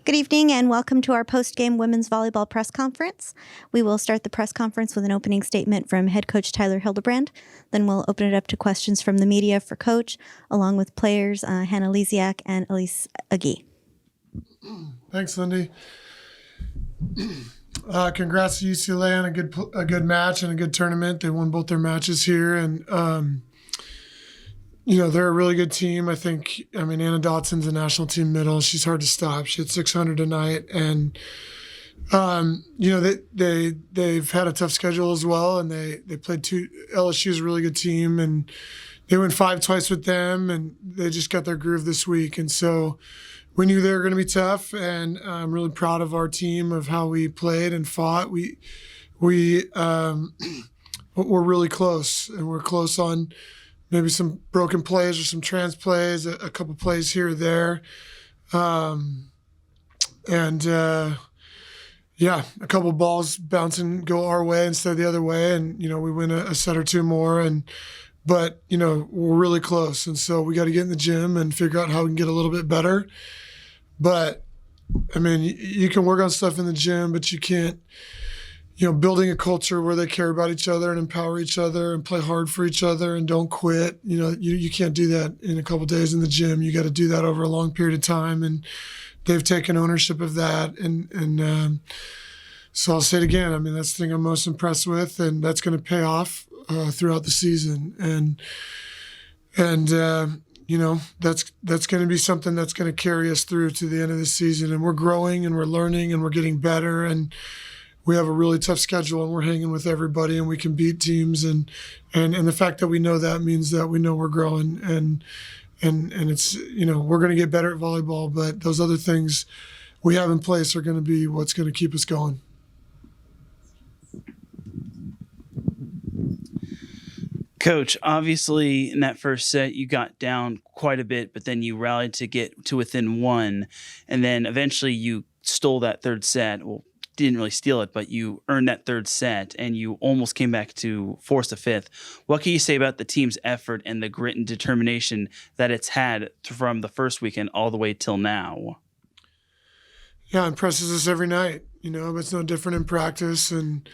Good evening and welcome to our post-game women's volleyball press conference. We will start the press conference with an opening statement from head coach Tyler Hildebrand. Then we'll open it up to questions from the media for coach, along with players Hannah Lisiak and Elise Agee. Thanks, Lindy. Congrats to UCLA on a good match and a good tournament. They won both their matches here, and they're a really good team. I mean, Anna Dotson's a national team middle. She's hard to stop. She had 600 tonight, and they've had a tough schedule as well. And they played LSU's a really good team, and they went 5 twice with them, and they just got their groove this week. And so we knew they were going to be tough, and I'm really proud of our team of how we played and fought. We're really close, and we're close on maybe some broken plays or some trans plays, a couple plays here or there. A couple balls go our way instead of the other way. And, we win a set or two more. But we're really close. And so we got to get in the gym and figure out how we can get a little bit better. But, I mean, you can work on stuff in the gym, but you can't, building a culture where they care about each other and empower each other and play hard for each other and don't quit. You can't do that in a couple of days in the gym. You got to do that over a long period of time. And they've taken ownership of that. And so I'll say it again. I mean, that's the thing I'm most impressed with, and that's going to pay off throughout the season. And that's going to be something that's going to carry us through to the end of the season. And we're growing and we're learning and we're getting better. And we have a really tough schedule, and we're hanging with everybody, and we can beat teams. And the fact that we know that means that we know we're growing, and it's, we're going to get better at volleyball, but those other things we have in place are going to be what's going to keep us going. Coach, obviously in that first set you got down quite a bit, but then you rallied to get to within 1, and then eventually you stole that third set. Well, didn't really steal it, but you earned that third set, and you almost came back to force a 5th. What can you say about the team's effort and the grit and determination that it's had from the first weekend all the way till now? Yeah, it impresses us every night. But it's no different in practice, and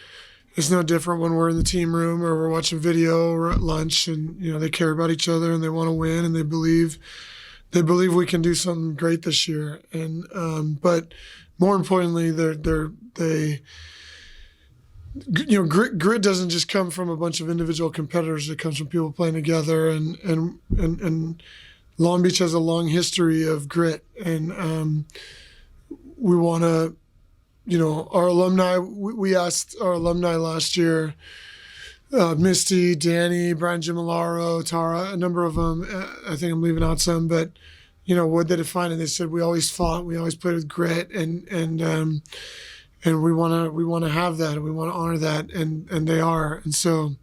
it's no different when we're in the team room or we're watching video or at lunch, and they care about each other and they want to win, and they believe we can do something great this year. And but more importantly, grit doesn't just come from a bunch of individual competitors. It comes from people playing together, and Long Beach has a long history of grit, and we want to, our alumni. We asked our alumni last year, Misty, Danny, Brian Gimilaro, Tara, a number of them. I think I'm leaving out some, but what they define it. They said we always fought, we always played with grit, and we want to have that, and we want to honor that, and they are, and so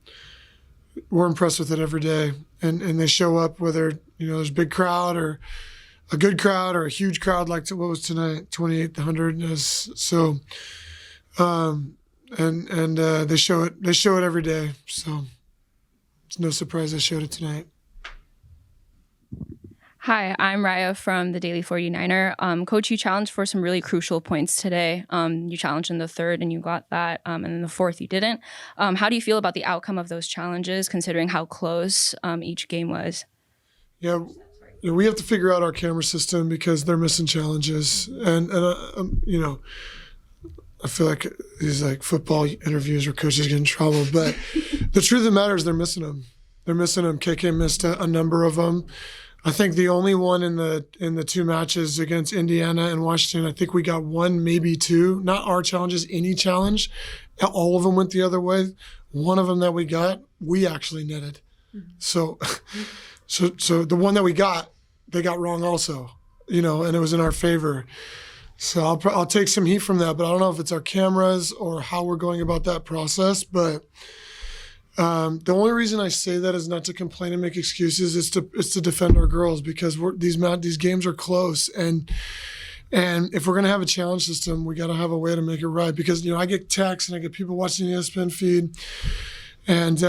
we're impressed with it every day, and they show up whether there's a big crowd or a good crowd or a huge crowd like what was tonight, 2,800. So, they show it every day. So it's no surprise they showed it tonight. Hi, I'm Raya from the Daily 49er. Coach, you challenged for some really crucial points today. You challenged in the third and you got that, and in the fourth you didn't. How do you feel about the outcome of those challenges, considering how close each game was? Yeah, we have to figure out our camera system because they're missing challenges. And I feel like these football interviews where coaches get in trouble. But the truth of the matter is they're missing them. KK missed a number of them. I think the only one in the 2 matches against Indiana and Washington, I think we got 1, maybe 2, not our challenges, any challenge. All of them went the other way. One of them that we got, we actually netted. So the one that we got, they got wrong also, and it was in our favor. So I'll take some heat from that, but I don't know if it's our cameras or how we're going about that process. But the only reason I say that is not to complain and make excuses. It's to defend our girls, because these games are close, and if we're gonna have a challenge system, we got to have a way to make it right. Because I get texts and I get people watching the ESPN feed, and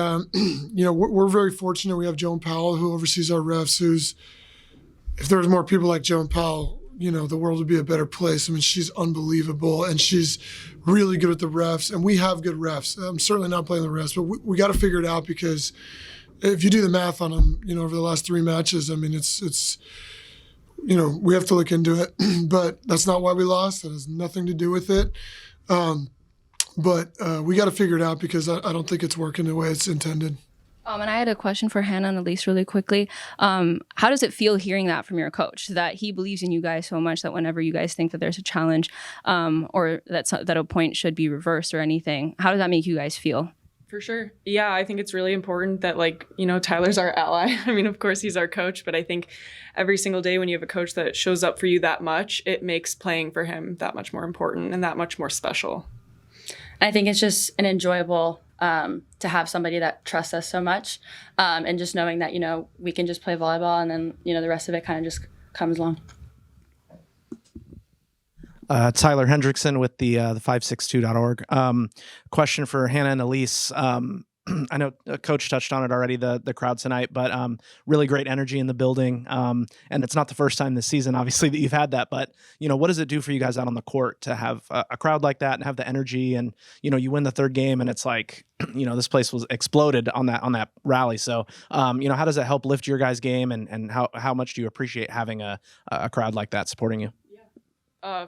we're very fortunate. We have Joan Powell who oversees our refs. If there was more people like Joan Powell, the world would be a better place. I mean, she's unbelievable, and she's really good at the refs, and we have good refs. I'm certainly not playing the refs, but we got to figure it out, because if you do the math on them, over the last 3 matches, I mean, it's we have to look into it, but that's not why we lost. That has nothing to do with it. But we got to figure it out, because I don't think it's working the way it's intended. And I had a question for Hannah and Elise really quickly. How does it feel hearing that from your coach, that he believes in you guys so much that whenever you guys think that there's a challenge or that a point should be reversed or anything, how does that make you guys feel? For sure. Yeah, I think it's really important that, Tyler's our ally. I mean, of course, he's our coach, but I think every single day when you have a coach that shows up for you that much, it makes playing for him that much more important and that much more special. I think it's just an enjoyable to have somebody that trusts us so much, and just knowing that, we can just play volleyball, and then, the rest of it kind of just comes along. Tyler Hendrickson with the 562.org. Question for Hannah and Elise. I know Coach touched on it already, the crowd tonight, but really great energy in the building. And it's not the first time this season, obviously, that you've had that. But, what does it do for you guys out on the court to have a crowd like that and have the energy? And, you win the third game, and it's like, this place was exploded on that rally. So, how does that help lift your guys' game? And how much do you appreciate having a crowd like that supporting you?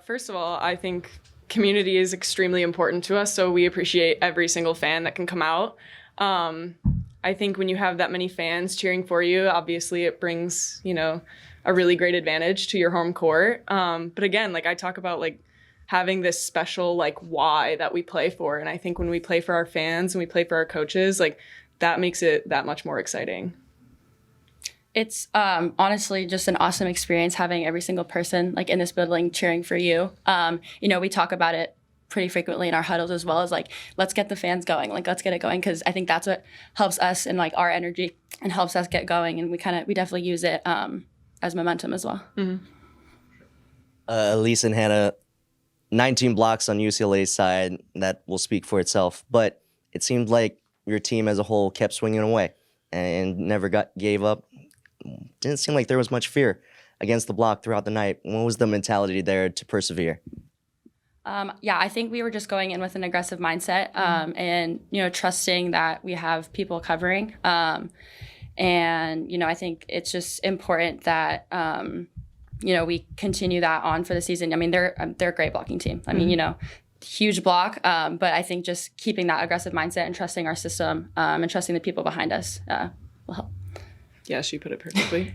First of all, I think community is extremely important to us. So we appreciate every single fan that can come out. I think when you have that many fans cheering for you, obviously it brings, a really great advantage to your home court. But again, I talk about having this special why that we play for. And I think when we play for our fans and we play for our coaches, that makes it that much more exciting. It's honestly just an awesome experience having every single person in this building cheering for you. We talk about it pretty frequently in our huddles, as well as let's get the fans going, let's get it going, because I think that's what helps us and our energy and helps us get going, and we definitely use it as momentum as well. Mm-hmm. Elise and Hannah, 19 blocks on UCLA's side, that will speak for itself, but it seemed like your team as a whole kept swinging away and never gave up. Didn't seem like there was much fear against the block throughout the night. What was the mentality there to persevere? I think we were just going in with an aggressive mindset, and, trusting that we have people covering. And, I think it's just important that, we continue that on for the season. I mean, they're a great blocking team. I mean, huge block, but I think just keeping that aggressive mindset and trusting our system, and trusting the people behind us will help. Yeah, she put it perfectly.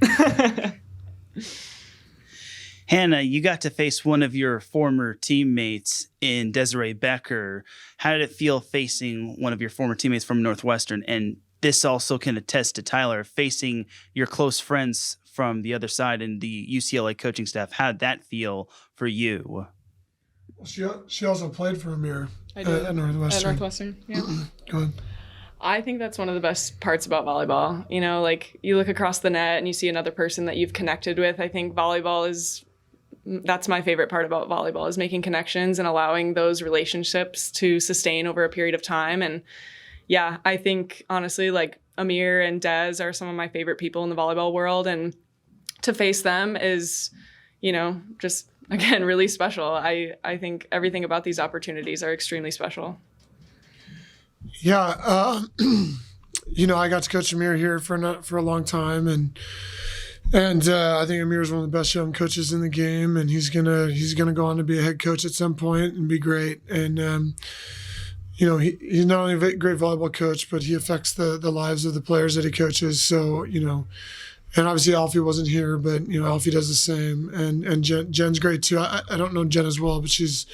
Hannah, you got to face one of your former teammates in Desiree Becker. How did it feel facing one of your former teammates from Northwestern? And this also can attest to Tyler, facing your close friends from the other side and the UCLA coaching staff. How did that feel for you? Well, she also played for Amir I did. At Northwestern. At Northwestern, yeah. Go ahead. I think that's one of the best parts about volleyball. You look across the net and you see another person that you've connected with. I think that's my favorite part about volleyball, is making connections and allowing those relationships to sustain over a period of time. And yeah, I think honestly, Amir and Des are some of my favorite people in the volleyball world. And to face them is, just, again, really special. I think everything about these opportunities are extremely special. Yeah, I got to coach Amir here for a long time, and I think Amir is one of the best young coaches in the game, and he's gonna go on to be a head coach at some point and be great. And he's not only a great volleyball coach, but he affects the lives of the players that he coaches. So and obviously Alfie wasn't here, but Alfie does the same, and Jen's great too. I don't know Jen as well, but she's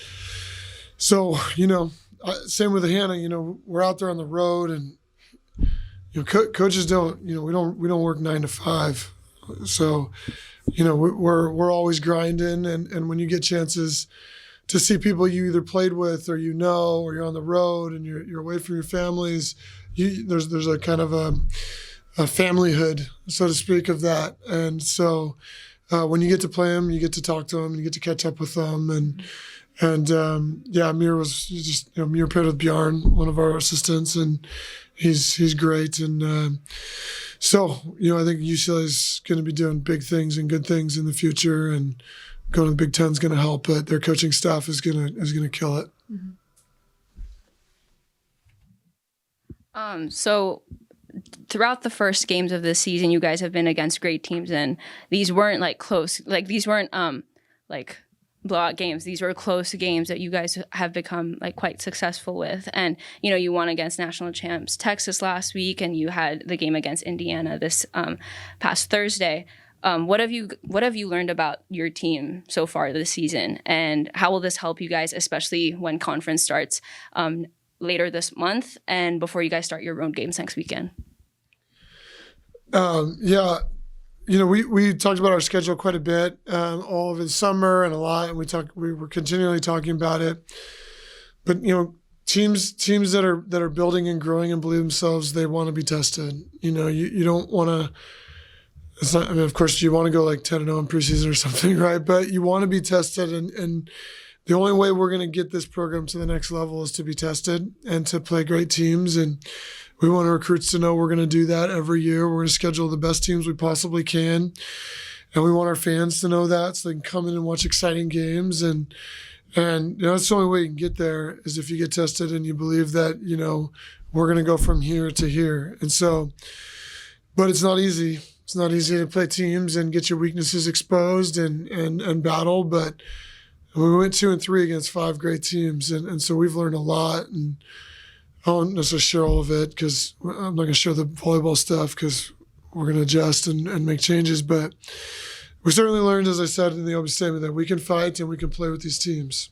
so same with Hannah. We're out there on the road, and coaches don't. We don't work 9 to 5. So, we're always grinding, and when you get chances to see people you either played with or or you're on the road and you're away from your families, there's a kind of a familyhood, so to speak, of that. And so when you get to play them, you get to talk to them, and you get to catch up with them, and Amir was just Amir played with Bjorn, one of our assistants, and he's great. And so I think UCLA is going to be doing big things and good things in the future, and going to the Big Ten is going to help, but their coaching staff is going to kill it. So throughout the first games of this season, you guys have been against great teams, and these weren't like close, like these weren't like blowout games. These were close games that you guys have become like quite successful with. And you won against national champs Texas last week, and you had the game against Indiana this past Thursday. What have you learned about your team so far this season, and how will this help you guys, especially when conference starts later this month and before you guys start your road games next weekend? Yeah, we talked about our schedule quite a bit all over the summer and a lot, and we were continually talking about it. But teams that are building and growing and believe themselves, they want to be tested. You don't want to. It's not. I mean, of course, you want to go like 10-0 in preseason or something, right? But you want to be tested, and the only way we're going to get this program to the next level is to be tested and to play great teams. And we want our recruits to know we're going to do that every year. We're going to schedule the best teams we possibly can. And we want our fans to know that so they can come in and watch exciting games. And that's the only way you can get there is if you get tested and you believe that, we're going to go from here to here. And so, but it's not easy. It's not easy to play teams and get your weaknesses exposed and battle. But we went 2-3 against 5 great teams. And so we've learned a lot. And I won't necessarily share all of it because I'm not going to share the volleyball stuff because we're going to adjust and make changes. But we certainly learned, as I said in the opening statement, that we can fight and we can play with these teams.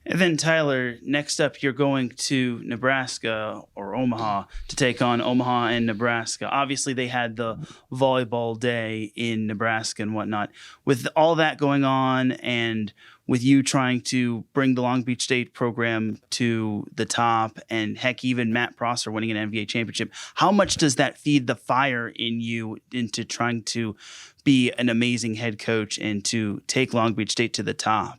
And then, Tyler, next up, you're going to Nebraska or Omaha to take on Omaha and Nebraska. Obviously, they had the volleyball day in Nebraska and whatnot. With all that going on and with you trying to bring the Long Beach State program to the top and, heck, even Matt Prosser winning an NBA championship, how much does that feed the fire in you into trying to be an amazing head coach and to take Long Beach State to the top?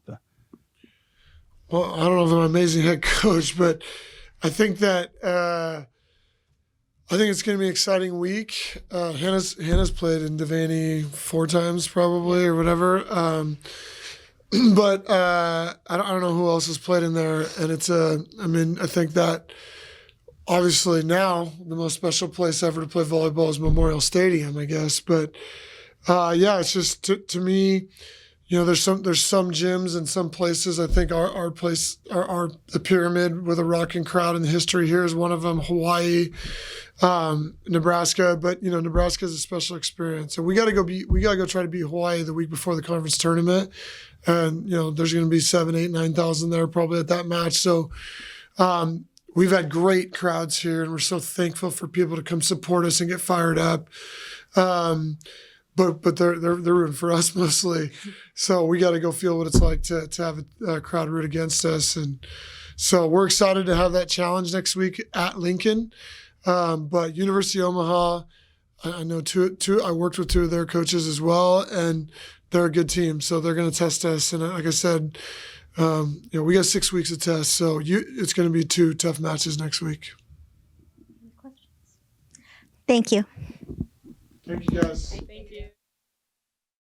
Well, I don't know if I'm an amazing head coach, but I think that I think it's going to be an exciting week. Hannah's played in Devaney 4 times probably or whatever, but I don't know who else has played in there. And I think that obviously now the most special place ever to play volleyball is Memorial Stadium, I guess. But it's just to me. There's some gyms and some places. I think our place, the Pyramid with a rocking crowd in the history here is one of them. Hawaii, Nebraska, but Nebraska is a special experience. So we got to go try to beat Hawaii the week before the conference tournament, and there's going to be 7,000, 8,000, 9,000 there probably at that match. So we've had great crowds here, and we're so thankful for people to come support us and get fired up. But they're rooting for us mostly, so we got to go feel what it's like to have a crowd root against us, and so we're excited to have that challenge next week at Lincoln. But University of Omaha, I know two. I worked with 2 of their coaches as well, and they're a good team, so they're going to test us. And like I said, we got 6 weeks of tests, so it's going to be 2 tough matches next week. Thank you. Thank you, guys. Thank you.